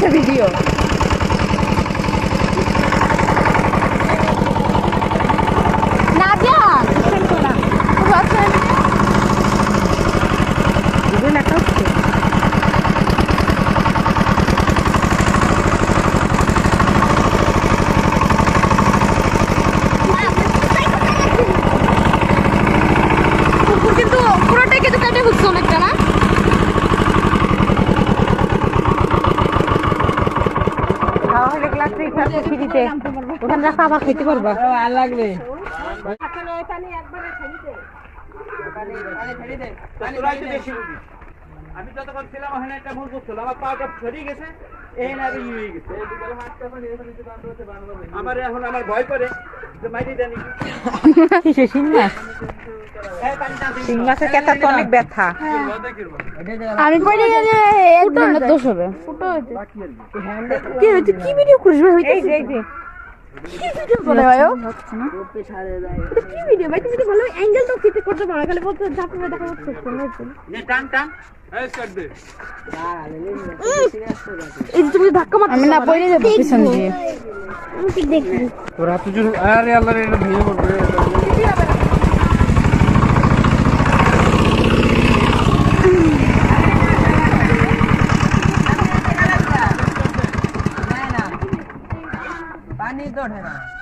একটা ভিডিও না যান ভিডিও লেখা হচ্ছে কিন্তু পুরোটাই কিন্তু কেটে হচ্ছে অনেকটা না ওখানে রাখা আবার খেতে পারবা আর লাগবে আমি যতক্ষণ ছিলাম ওখানে একটা ভুল করছিল আমার পাটা ছড়িয়ে গেছে এই না হয়ে গেছে আমার এখন আমার ভয় করে যে মাইরি জানি শিং মাছ শিং মাছের কেতা তো অনেক ব্যথা আমি পড়ে গেলে একজনের দোষ হবে কি হয়েছে কি ভিডিও করিস ভাই এই যে কি ভিডিও করে ভাই হচ্ছে না কি ভিডিও ভাই তুমি তো ভালো অ্যাঙ্গেল তো ফিট করতে পারো খালি বলতে ঝাপড়ে দেখা হচ্ছে নে টান টান এই কাট দে এই যে তুমি ধাক্কা মারতে আমি না পড়ে যাব পিছন দিয়ে আমি কি দেখি তোরা তো আরে আল্লাহ রে এটা ভেঙে পড়বে पानी तो ठहरा